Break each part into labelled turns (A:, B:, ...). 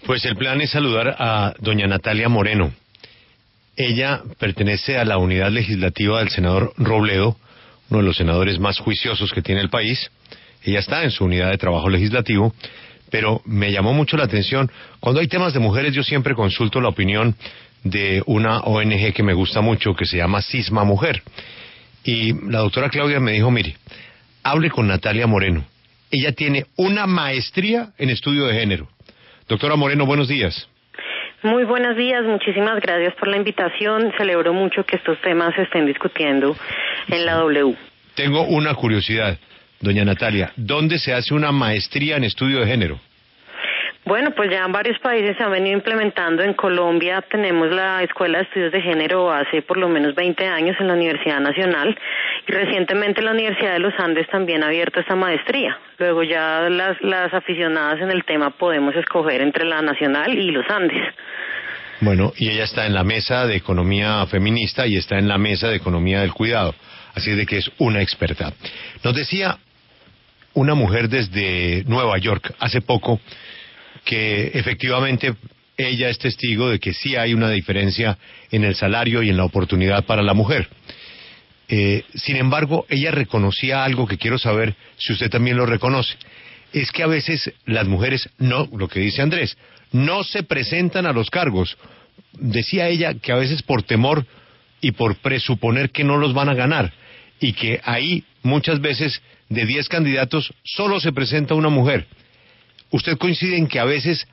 A: Pues el plan es saludar a doña Natalia Moreno. Ella pertenece a la unidad legislativa del senador Robledo, uno de los senadores más juiciosos que tiene el país. Ella está en su unidad de trabajo legislativo, pero me llamó mucho la atención. Cuando hay temas de mujeres, yo siempre consulto la opinión de una ONG que me gusta mucho, que se llama Cisma Mujer. Y la doctora Claudia me dijo, mire, hable con Natalia Moreno. Ella tiene una maestría en estudio de género. Doctora Moreno, buenos días.
B: Muy buenos días, muchísimas gracias por la invitación. Celebro mucho que estos temas se estén discutiendo en la W.
A: Tengo una curiosidad, doña Natalia. ¿Dónde se hace una maestría en estudio de género?
B: Bueno, pues ya en varios países se han venido implementando. En Colombia tenemos la Escuela de Estudios de Género hace por lo menos 20 años en la Universidad Nacional, y recientemente la Universidad de los Andes también ha abierto esta maestría. Luego ya las aficionadas en el tema podemos escoger entre la Nacional y los Andes.
A: Bueno, y ella está en la mesa de economía feminista y está en la mesa de economía del cuidado, así de que es una experta. Nos decía una mujer desde Nueva York hace poco que efectivamente ella es testigo de que sí hay una diferencia en el salario y en la oportunidad para la mujer. Sin embargo, ella reconocía algo que quiero saber si usted también lo reconoce. Es que a veces las mujeres no, lo que dice Andrés, no se presentan a los cargos. Decía ella que a veces por temor y por presuponer que no los van a ganar, y que ahí muchas veces de 10 candidatos solo se presenta una mujer. ¿Usted coincide en que a veces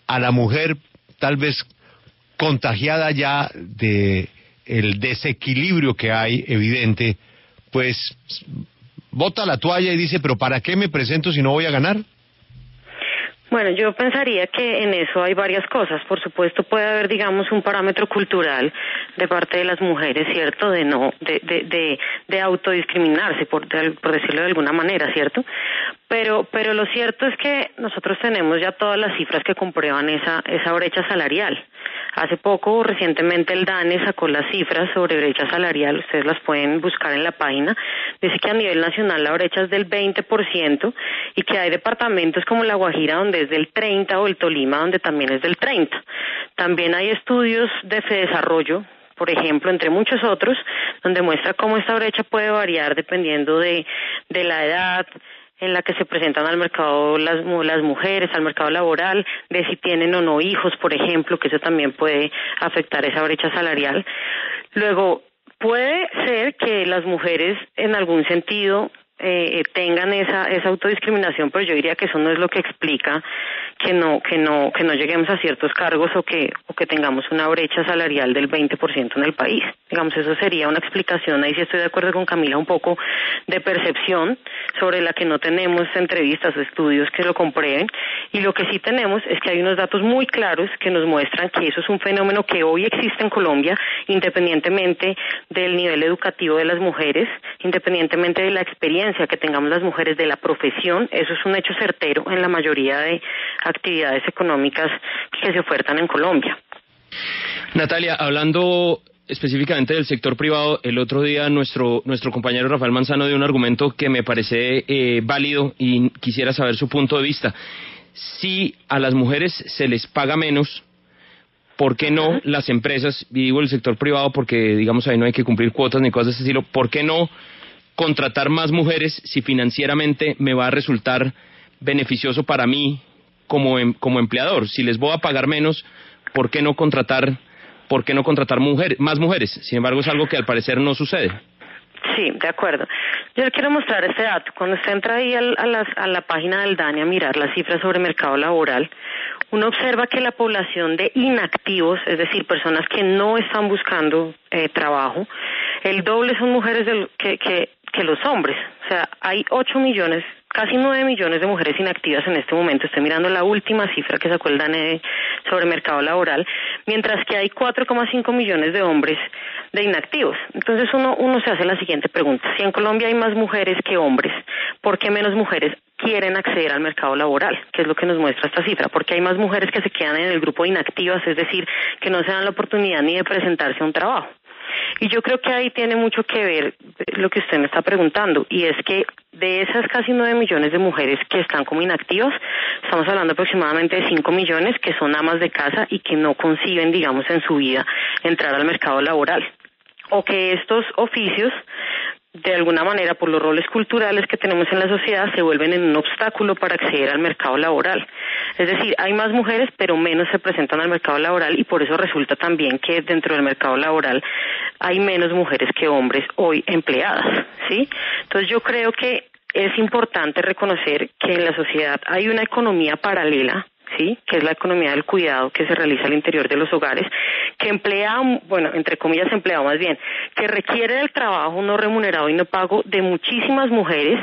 A: a la mujer, tal vez contagiada ya de el desequilibrio que hay evidente, pues bota la toalla y dice, pero ¿para qué me presento si no voy a ganar?
B: Bueno, yo pensaría que en eso hay varias cosas. Por supuesto, puede haber, digamos, un parámetro cultural de parte de las mujeres, ¿cierto? De autodiscriminarse, por decirlo de alguna manera, ¿cierto? Pero lo cierto es que nosotros tenemos ya todas las cifras que comprueban esa brecha salarial. Hace poco, recientemente, el DANE sacó las cifras sobre brecha salarial, ustedes las pueden buscar en la página. Dice que a nivel nacional la brecha es del 20% y que hay departamentos como La Guajira donde es del 30%, o el Tolima donde también es del 30%. También hay estudios de Fedesarrollo, por ejemplo, entre muchos otros, donde muestra cómo esta brecha puede variar dependiendo de la edad en la que se presentan al mercado las mujeres, al mercado laboral, de si tienen o no hijos, por ejemplo, que eso también puede afectar esa brecha salarial. Luego, puede ser que las mujeres en algún sentido tengan esa autodiscriminación, pero yo diría que eso no es lo que explica que no lleguemos a ciertos cargos o que tengamos una brecha salarial del 20% en el país. Digamos, eso sería una explicación, ahí sí estoy de acuerdo con Camila, un poco de percepción sobre la que no tenemos entrevistas o estudios que lo comprueben, y lo que sí tenemos es que hay unos datos muy claros que nos muestran que eso es un fenómeno que hoy existe en Colombia, independientemente del nivel educativo de las mujeres, independientemente de la experiencia que tengamos las mujeres, de la profesión. Eso es un hecho certero en la mayoría de actividades económicas que se ofertan en Colombia.
C: Natalia, hablando específicamente del sector privado, el otro día nuestro compañero Rafael Manzano dio un argumento que me parece válido y quisiera saber su punto de vista. Si a las mujeres se les paga menos, ¿por qué no las empresas, y digo el sector privado porque digamos ahí no hay que cumplir cuotas ni cosas de ese estilo, ¿por qué no contratar más mujeres si financieramente me va a resultar beneficioso para mí como empleador? Si les voy a pagar menos, ¿por qué no contratar más mujeres? Sin embargo, es algo que al parecer no sucede.
B: Sí, de acuerdo. Yo le quiero mostrar este dato. Cuando usted entra ahí a la página del DANE a mirar las cifras sobre mercado laboral, uno observa que la población de inactivos, es decir, personas que no están buscando trabajo, el doble son mujeres que los hombres. O sea, hay 8 millones, casi 9 millones de mujeres inactivas en este momento. Estoy mirando la última cifra que sacó el DANE sobre mercado laboral, mientras que hay 4,5 millones de hombres de inactivos. Entonces uno se hace la siguiente pregunta: si en Colombia hay más mujeres que hombres, ¿por qué menos mujeres quieren acceder al mercado laboral? ¿Qué es lo que nos muestra esta cifra? Porque hay más mujeres que se quedan en el grupo de inactivas, es decir, que no se dan la oportunidad ni de presentarse a un trabajo. Y yo creo que ahí tiene mucho que ver lo que usted me está preguntando, y es que de esas casi 9 millones de mujeres que están como inactivas, estamos hablando aproximadamente de 5 millones que son amas de casa y que no conciben, digamos, en su vida entrar al mercado laboral, o que estos oficios, de alguna manera, por los roles culturales que tenemos en la sociedad, se vuelven en un obstáculo para acceder al mercado laboral. Es decir, hay más mujeres, pero menos se presentan al mercado laboral, y por eso resulta también que dentro del mercado laboral hay menos mujeres que hombres hoy empleadas, ¿sí? Entonces yo creo que es importante reconocer que en la sociedad hay una economía paralela, ¿sí?, que es la economía del cuidado que se realiza al interior de los hogares, que emplea, bueno, entre comillas empleado más bien, que requiere del trabajo no remunerado y no pago de muchísimas mujeres,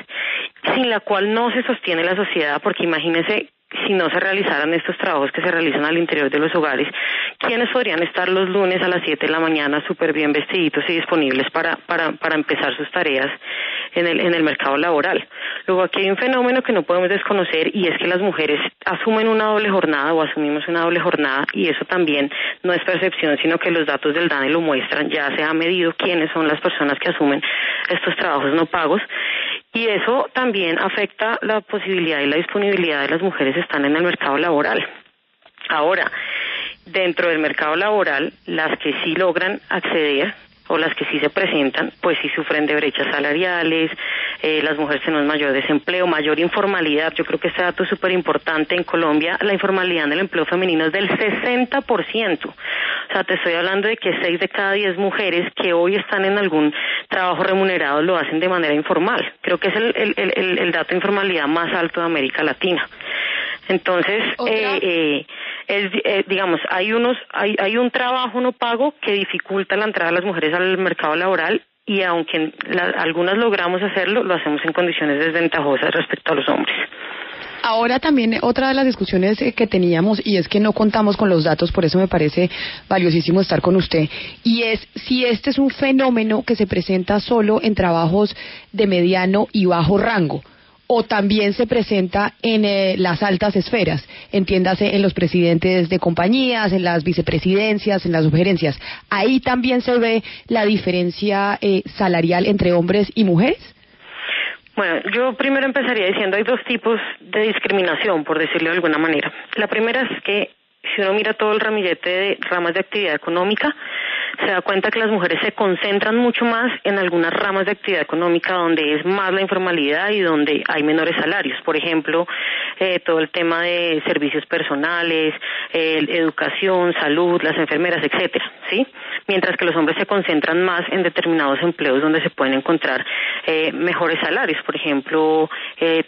B: sin la cual no se sostiene la sociedad, porque imagínense, si no se realizaran estos trabajos que se realizan al interior de los hogares, ¿quiénes podrían estar los lunes a las 7 de la mañana súper bien vestiditos y disponibles para empezar sus tareas en el mercado laboral? Luego aquí hay un fenómeno que no podemos desconocer, y es que las mujeres asumen una doble jornada o asumimos una doble jornada, y eso también no es percepción, sino que los datos del DANE lo muestran. Ya se ha medido quiénes son las personas que asumen estos trabajos no pagos, y eso también afecta la posibilidad y la disponibilidad de las mujeres están en el mercado laboral. Ahora, dentro del mercado laboral, las que sí logran acceder o las que sí se presentan, pues sí sufren de brechas salariales, las mujeres tienen mayor desempleo, mayor informalidad. Yo creo que este dato es súper importante. En Colombia la informalidad en el empleo femenino es del 60%. O sea, te estoy hablando de que 6 de cada 10 mujeres que hoy están en algún trabajo remunerado lo hacen de manera informal. Creo que es el dato de informalidad más alto de América Latina. Entonces, digamos, hay un trabajo no pago que dificulta la entrada de las mujeres al mercado laboral, y aunque algunas logramos hacerlo, lo hacemos en condiciones desventajosas respecto a los hombres.
D: Ahora también otra de las discusiones que teníamos, y es que no contamos con los datos, por eso me parece valiosísimo estar con usted, y es si este es un fenómeno que se presenta solo en trabajos de mediano y bajo rango, o también se presenta en las altas esferas, entiéndase en los presidentes de compañías, en las vicepresidencias, en las subgerencias. ¿Ahí también se ve la diferencia salarial entre hombres y mujeres?
B: Bueno, yo primero empezaría diciendo hay 2 tipos de discriminación, por decirlo de alguna manera. La primera es que si uno mira todo el ramillete de ramas de actividad económica, se da cuenta que las mujeres se concentran mucho más en algunas ramas de actividad económica donde es más la informalidad y donde hay menores salarios. Por ejemplo, todo el tema de servicios personales, educación, salud, las enfermeras, etcétera, ¿sí? Mientras que los hombres se concentran más en determinados empleos donde se pueden encontrar mejores salarios. Por ejemplo,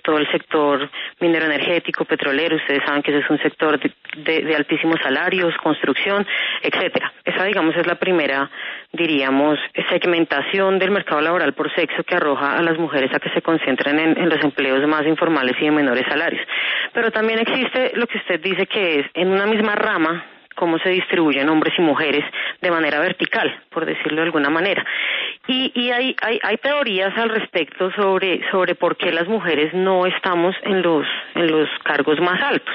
B: todo el sector minero energético, petrolero, ustedes saben que ese es un sector de altísimos salarios, construcción, etcétera. Esa, digamos, es la primera, diríamos, segmentación del mercado laboral por sexo que arroja a las mujeres a que se concentren en los empleos más informales y de menores salarios. Pero también existe lo que usted dice, que es en una misma rama cómo se distribuyen hombres y mujeres de manera vertical, por decirlo de alguna manera. Y hay teorías al respecto sobre por qué las mujeres no estamos en los cargos más altos,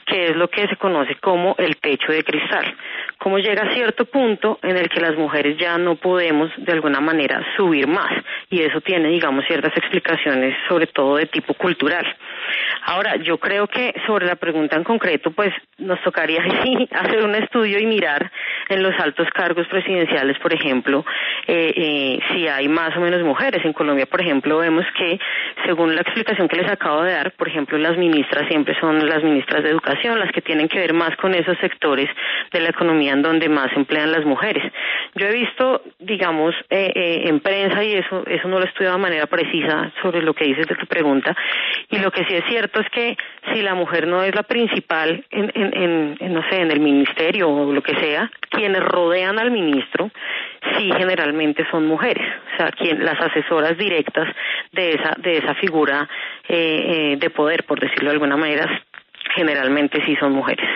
B: que es lo que se conoce como el techo de cristal. Cómo llega a cierto punto en el que las mujeres ya no podemos de alguna manera subir más, y eso tiene, digamos, ciertas explicaciones, sobre todo de tipo cultural. Ahora, yo creo que sobre la pregunta en concreto, pues nos tocaría sí hacer un estudio y mirar en los altos cargos presidenciales, por ejemplo, si hay más o menos mujeres. En Colombia, por ejemplo, vemos que, según la explicación que les acabo de dar, por ejemplo, las ministras siempre son las ministras de educación, las que tienen que ver más con esos sectores de la economía en donde más se emplean las mujeres. Yo he visto, digamos, en prensa, y eso no lo he estudiado de manera precisa sobre lo que dices de tu pregunta, y lo que sí es cierto es que si la mujer no es la principal no sé, en el ministerio o lo que sea, quienes rodean al ministro sí generalmente son mujeres. O sea, las asesoras directas de esa figura de poder, por decirlo de alguna manera, generalmente sí son mujeres.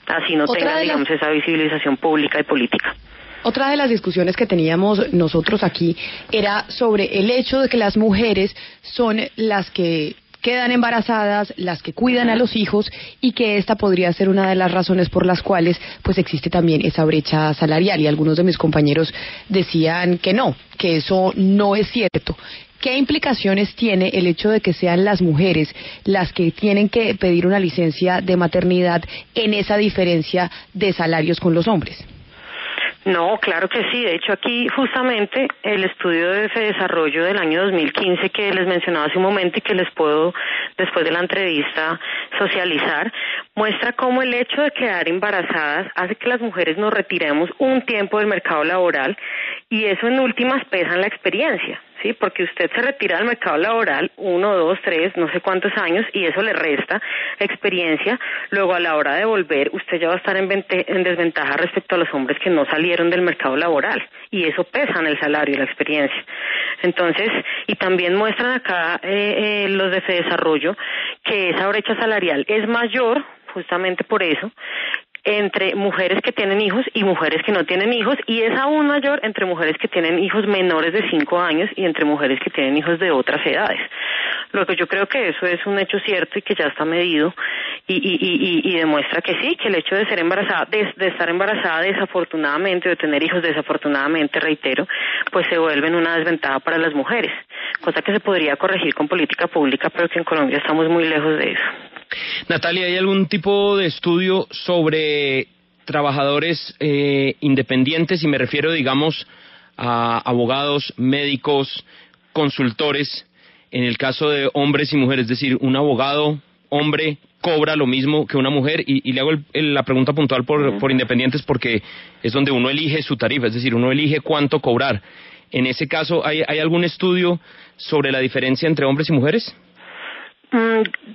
B: Así no tengan, digamos, esa visibilización pública y política.
D: Otra de las discusiones que teníamos nosotros aquí era sobre el hecho de que las mujeres son las que quedan embarazadas, las que cuidan a los hijos, y que esta podría ser una de las razones por las cuales pues existe también esa brecha salarial. Y algunos de mis compañeros decían que no, que eso no es cierto. ¿Qué implicaciones tiene el hecho de que sean las mujeres las que tienen que pedir una licencia de maternidad en esa diferencia de salarios con los hombres?
B: No, claro que sí. De hecho, aquí justamente el estudio de Fedesarrollo del año 2015 que les mencionaba hace un momento y que les puedo, después de la entrevista, socializar, muestra cómo el hecho de quedar embarazadas hace que las mujeres nos retiremos un tiempo del mercado laboral, y eso en últimas pesa en la experiencia, ¿sí? Porque usted se retira del mercado laboral 1, 2, 3, no sé cuántos años, y eso le resta experiencia. Luego, a la hora de volver, usted ya va a estar en desventaja respecto a los hombres que no salieron del mercado laboral, y eso pesa en el salario y la experiencia. Entonces, y también muestran acá los de Fedesarrollo que esa brecha salarial es mayor justamente por eso entre mujeres que tienen hijos y mujeres que no tienen hijos, y es aún mayor entre mujeres que tienen hijos menores de 5 años y entre mujeres que tienen hijos de otras edades. Lo que yo creo que eso es un hecho cierto y que ya está medido y demuestra que sí, que el hecho de ser embarazada, de estar embarazada desafortunadamente, o de tener hijos desafortunadamente, reitero, pues se vuelven una desventaja para las mujeres, cosa que se podría corregir con política pública, pero que en Colombia estamos muy lejos de eso.
C: Natalia, ¿hay algún tipo de estudio sobre trabajadores independientes? Y me refiero, digamos, a abogados, médicos, consultores, en el caso de hombres y mujeres. Es decir, un abogado hombre cobra lo mismo que una mujer, y le hago la pregunta puntual por independientes porque es donde uno elige su tarifa, es decir, uno elige cuánto cobrar. En ese caso, ¿hay algún estudio sobre la diferencia entre hombres y mujeres?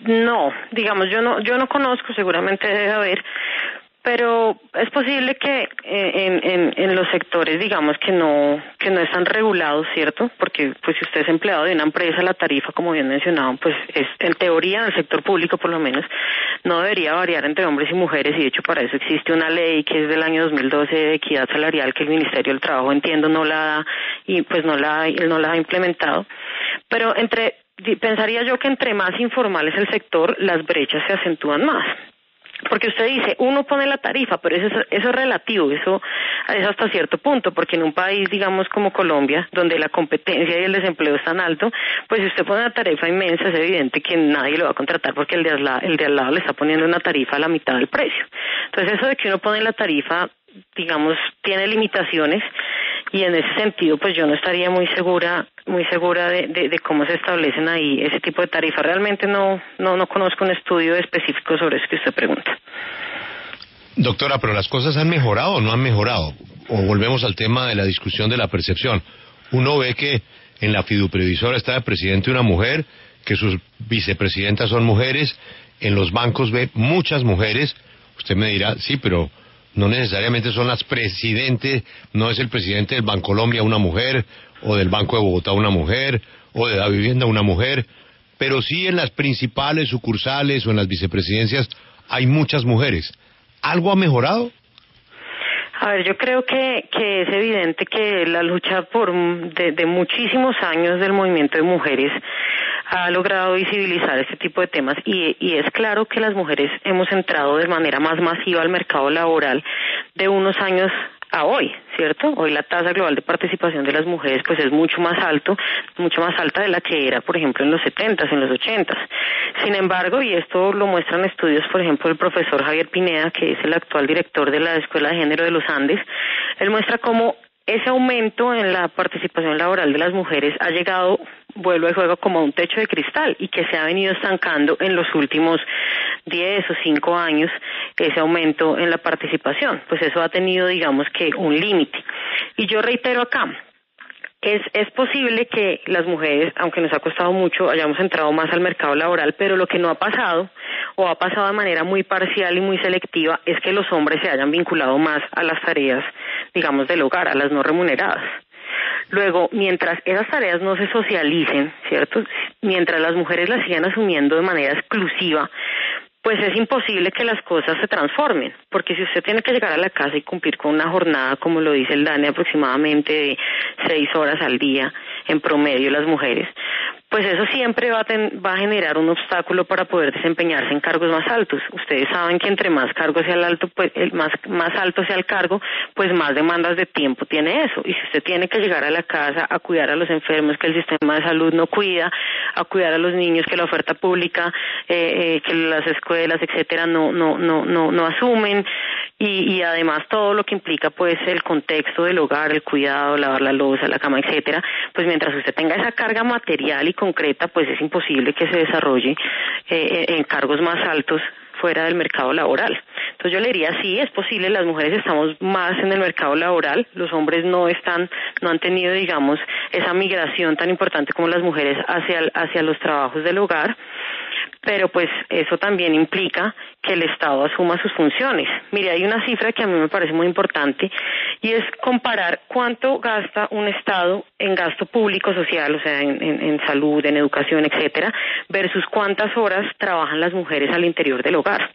B: No, digamos, yo no conozco, seguramente debe haber, pero es posible que en los sectores, digamos, que no están regulados, ¿cierto? Porque pues si usted es empleado de una empresa, la tarifa, como bien mencionado, pues es en teoría, en el sector público por lo menos, no debería variar entre hombres y mujeres, y de hecho para eso existe una ley que es del año 2012 de equidad salarial, que el Ministerio del Trabajo, entiendo, no la da, y pues no la ha implementado. Pero pensaría yo que entre más informal es el sector, las brechas se acentúan más. Porque usted dice, uno pone la tarifa, pero eso es relativo, eso es hasta cierto punto, porque en un país, digamos, como Colombia, donde la competencia y el desempleo es tan alto, pues si usted pone una tarifa inmensa, es evidente que nadie lo va a contratar porque el de al lado le está poniendo una tarifa a la mitad del precio. Entonces, eso de que uno pone la tarifa, digamos, tiene limitaciones, y en ese sentido, pues yo no estaría muy segura de cómo se establecen ahí ese tipo de tarifas. Realmente no conozco un estudio específico sobre eso que usted pregunta.
A: Doctora, pero las cosas han mejorado o no han mejorado. O volvemos al tema de la discusión de la percepción. Uno ve que en la fiduprevisora está de presidente una mujer, que sus vicepresidentas son mujeres, en los bancos ve muchas mujeres. Usted me dirá, sí, pero no necesariamente son las presidentes, no es el presidente del Bancolombia una mujer, o del Banco de Bogotá una mujer, o de la Vivienda una mujer, pero sí en las principales sucursales o en las vicepresidencias hay muchas mujeres. ¿Algo ha mejorado?
B: A ver, yo creo que es evidente que la lucha de muchísimos años del movimiento de mujeres ha logrado visibilizar este tipo de temas, y es claro que las mujeres hemos entrado de manera más masiva al mercado laboral de unos años a hoy, ¿cierto? Hoy la tasa global de participación de las mujeres pues es mucho más alta de la que era, por ejemplo, en los 70s, en los 80s. Sin embargo, y esto lo muestran estudios, por ejemplo, del profesor Javier Pineda, que es el actual director de la Escuela de Género de los Andes, él muestra cómo ese aumento en la participación laboral de las mujeres ha llegado, vuelvo al juego, como a un techo de cristal, y que se ha venido estancando en los últimos 10 o 5 años ese aumento en la participación. Pues eso ha tenido, digamos, que un límite. Y yo reitero acá, es posible que las mujeres, aunque nos ha costado mucho, hayamos entrado más al mercado laboral, pero lo que no ha pasado, o ha pasado de manera muy parcial y muy selectiva, es que los hombres se hayan vinculado más a las tareas, digamos, del hogar, a las no remuneradas. Luego, mientras esas tareas no se socialicen, ¿cierto? Mientras las mujeres las sigan asumiendo de manera exclusiva, pues es imposible que las cosas se transformen, porque si usted tiene que llegar a la casa y cumplir con una jornada, como lo dice el DANE, aproximadamente de 6 horas al día, en promedio las mujeres, pues eso siempre va a generar un obstáculo para poder desempeñarse en cargos más altos. Ustedes saben que entre más cargo sea el alto, pues más alto sea el cargo, pues más demandas de tiempo tiene eso. Y si usted tiene que llegar a la casa a cuidar a los enfermos que el sistema de salud no cuida, a cuidar a los niños que la oferta pública, que las escuelas, etcétera, no asumen, y además todo lo que implica pues el contexto del hogar, el cuidado, lavar la loza, la cama, etcétera, pues mientras usted tenga esa carga material y concreta, pues es imposible que se desarrolle en cargos más altos fuera del mercado laboral. Entonces yo le diría, sí, es posible, las mujeres estamos más en el mercado laboral, los hombres no han tenido, digamos, esa migración tan importante como las mujeres hacia los trabajos del hogar, pero pues eso también implica que el Estado asuma sus funciones. Mire, hay una cifra que a mí me parece muy importante y es comparar cuánto gasta un Estado en gasto público social, o sea, en salud, en educación, etcétera, versus cuántas horas trabajan las mujeres al interior del hogar.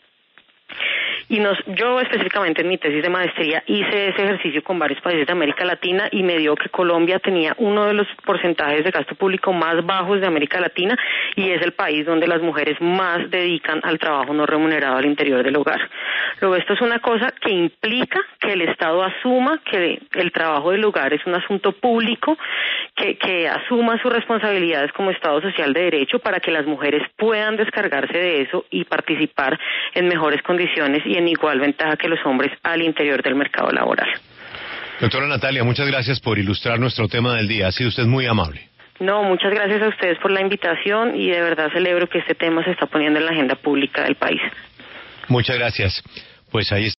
B: Y yo específicamente en mi tesis de maestría hice ese ejercicio con varios países de América Latina y me dio que Colombia tenía uno de los porcentajes de gasto público más bajos de América Latina y es el país donde las mujeres más dedican al trabajo no remunerado al interior del hogar. Luego esto es una cosa que implica que el Estado asuma que el trabajo del hogar es un asunto público, que asuma sus responsabilidades como Estado social de derecho para que las mujeres puedan descargarse de eso y participar en mejores condiciones y en igual ventaja que los hombres al interior del mercado laboral.
A: Doctora Natalia, muchas gracias por ilustrar nuestro tema del día. Ha sido usted muy amable.
B: No, muchas gracias a ustedes por la invitación y de verdad celebro que este tema se está poniendo en la agenda pública del país.
A: Muchas gracias. Pues ahí está.